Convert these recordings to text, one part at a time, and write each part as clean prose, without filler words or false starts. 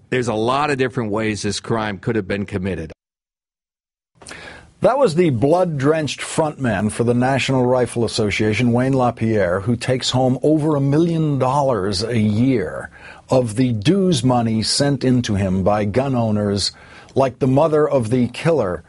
there's a lot of different ways this crime could have been committed. That was the blood-drenched frontman for the National Rifle Association, Wayne LaPierre, who takes home over $1 million a year of the dues money sent into him by gun owners like the mother of the killer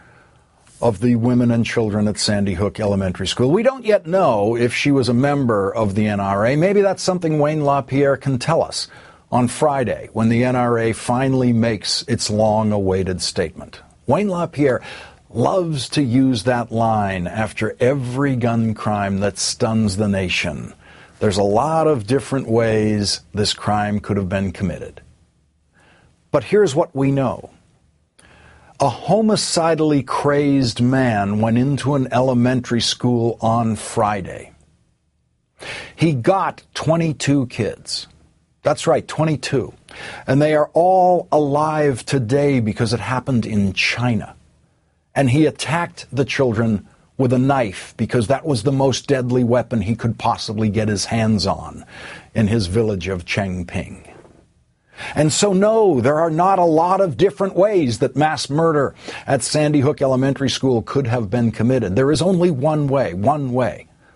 of the women and children at Sandy Hook Elementary School. We don't yet know if she was a member of the NRA. Maybe that's something Wayne LaPierre can tell us on Friday when the NRA finally makes its long-awaited statement. Wayne LaPierre loves to use that line after every gun crime that stuns the nation. There's a lot of different ways this crime could have been committed. But here's what we know. A homicidally crazed man went into an elementary school on Friday. He got 22 kids. That's right, 22. And they are all alive today because it happened in China. And he attacked the children with a knife because that was the most deadly weapon he could possibly get his hands on in his village of Chengping. And so, no, there are not a lot of different ways that mass murder at Sandy Hook Elementary School could have been committed. There is only one way,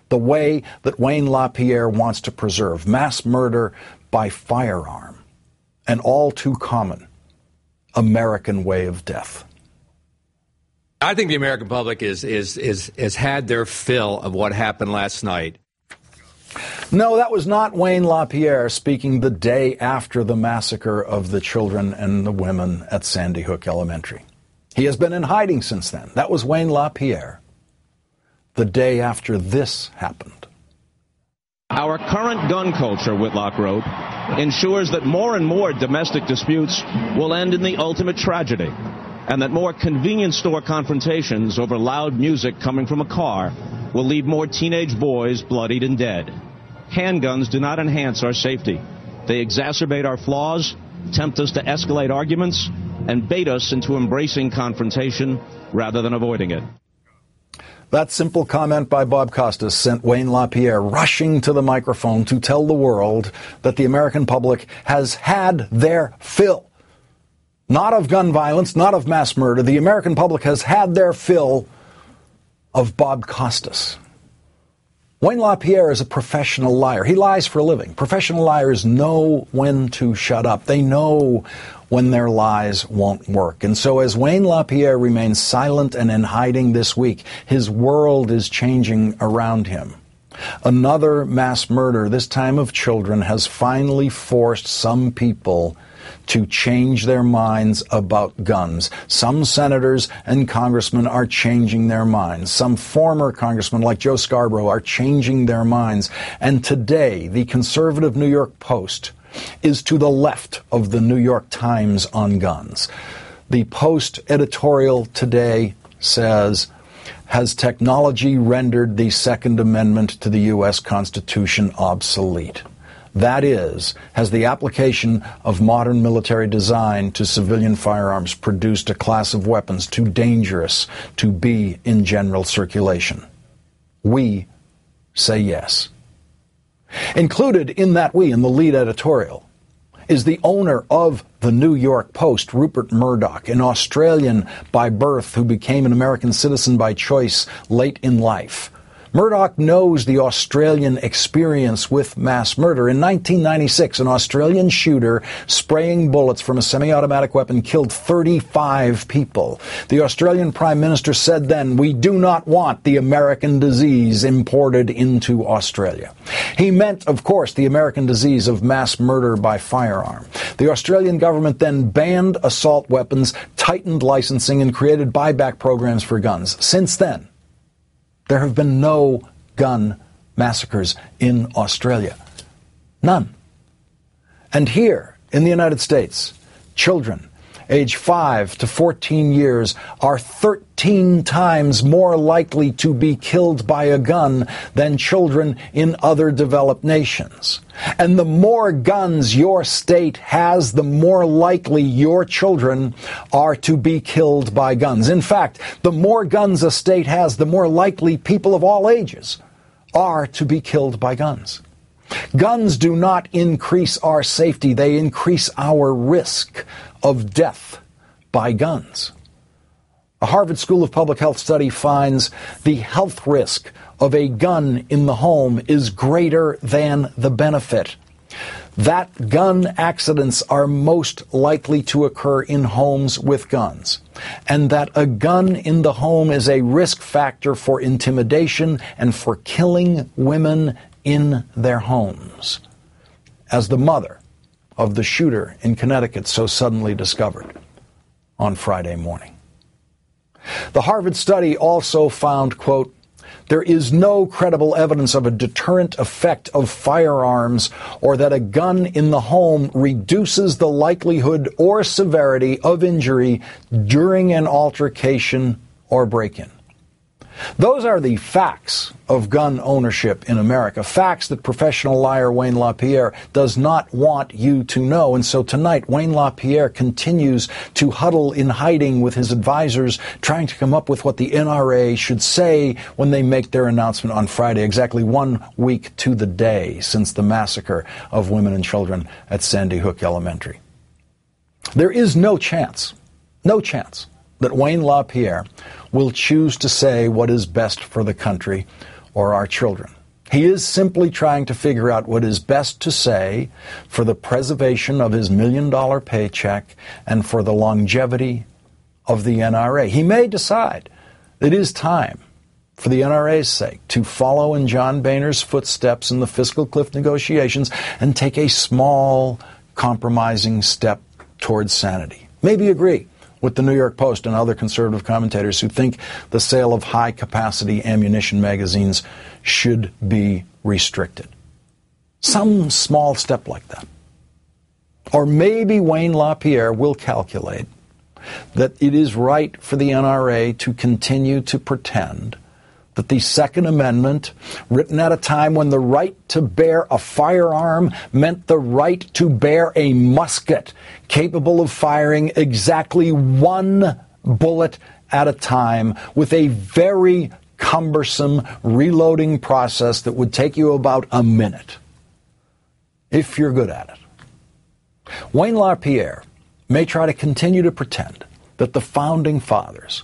the way that Wayne LaPierre wants to preserve: mass murder by firearm, an all too common American way of death. I think the American public has had their fill of what happened last night. No, that was not Wayne LaPierre speaking the day after the massacre of the children and the women at Sandy Hook Elementary. He has been in hiding since then. That was Wayne LaPierre the day after this happened. Our current gun culture, Whitlock wrote, ensures that more and more domestic disputes will end in the ultimate tragedy, and that more convenience store confrontations over loud music coming from a car will leave more teenage boys bloodied and dead. Handguns do not enhance our safety. They exacerbate our flaws, tempt us to escalate arguments, and bait us into embracing confrontation rather than avoiding it. That simple comment by Bob Costas sent Wayne LaPierre rushing to the microphone to tell the world that the American public has had their fill. Not of gun violence, not of mass murder. The American public has had their fill of Bob Costas. Wayne LaPierre is a professional liar. He lies for a living. Professional liars know when to shut up. They know when their lies won't work. And so as Wayne LaPierre remains silent and in hiding this week, his world is changing around him. Another mass murder, this time of children, has finally forced some people to change their minds about guns. Some senators and congressmen are changing their minds. Some former congressmen like Joe Scarborough are changing their minds. And today, the conservative New York Post is to the left of the New York Times on guns. The Post editorial today says, "Has technology rendered the Second Amendment to the U.S. Constitution obsolete?" That is, has the application of modern military design to civilian firearms produced a class of weapons too dangerous to be in general circulation? We say yes. Included in that we, in the lead editorial, is the owner of the New York Post, Rupert Murdoch, an Australian by birth who became an American citizen by choice late in life. Murdoch knows the Australian experience with mass murder. In 1996, an Australian shooter spraying bullets from a semi-automatic weapon killed 35 people. The Australian Prime Minister said then, "We do not want the American disease imported into Australia." He meant, of course, the American disease of mass murder by firearm. The Australian government then banned assault weapons, tightened licensing, and created buyback programs for guns. Since then, there have been no gun massacres in Australia. None. And here in the United States, children age 5 to 14 years are 13 times more likely to be killed by a gun than children in other developed nations. And the more guns your state has, the more likely your children are to be killed by guns. In fact, the more guns a state has, the more likely people of all ages are to be killed by guns. Guns do not increase our safety, they increase our risk of death by guns. A Harvard School of Public Health study finds the health risk of a gun in the home is greater than the benefit. That gun accidents are most likely to occur in homes with guns, and that a gun in the home is a risk factor for intimidation and for killing women in their homes, as the mother of the shooter in Connecticut so suddenly discovered on Friday morning. The Harvard study also found, quote, there is no credible evidence of a deterrent effect of firearms or that a gun in the home reduces the likelihood or severity of injury during an altercation or break-in. Those are the facts of gun ownership in America, facts that professional liar Wayne LaPierre does not want you to know. And so tonight, Wayne LaPierre continues to huddle in hiding with his advisors, trying to come up with what the NRA should say when they make their announcement on Friday, exactly 1 week to the day since the massacre of women and children at Sandy Hook Elementary. There is no chance that Wayne LaPierre will choose to say what is best for the country or our children. He is simply trying to figure out what is best to say for the preservation of his $1 million paycheck and for the longevity of the NRA. He may decide it is time, for the NRA's sake, to follow in John Boehner's footsteps in the fiscal cliff negotiations and take a small, compromising step towards sanity. Maybe agree with the New York Post and other conservative commentators who think the sale of high-capacity ammunition magazines should be restricted. Some small step like that. Or maybe Wayne LaPierre will calculate that it is right for the NRA to continue to pretend that the Second Amendment, written at a time when the right to bear a firearm meant the right to bear a musket capable of firing exactly one bullet at a time with a very cumbersome reloading process that would take you about a minute, if you're good at it. Wayne LaPierre may try to continue to pretend that the Founding Fathers,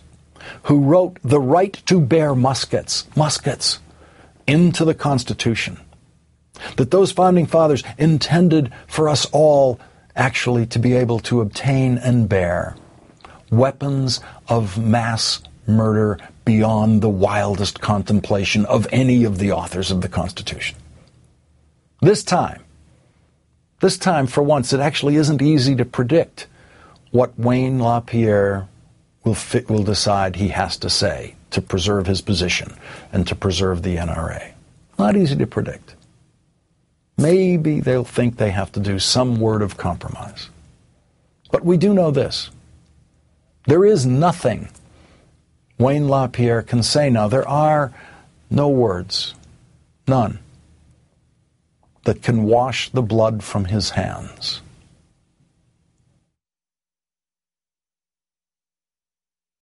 who wrote the right to bear muskets into the Constitution, that those Founding Fathers intended for us all actually to be able to obtain and bear weapons of mass murder beyond the wildest contemplation of any of the authors of the Constitution. This time, for once, it actually isn't easy to predict what Wayne LaPierre will decide he has to say to preserve his position and to preserve the NRA. Not easy to predict. Maybe they'll think they have to do some word of compromise. But we do know this. There is nothing Wayne LaPierre can say now. There are no words, none, that can wash the blood from his hands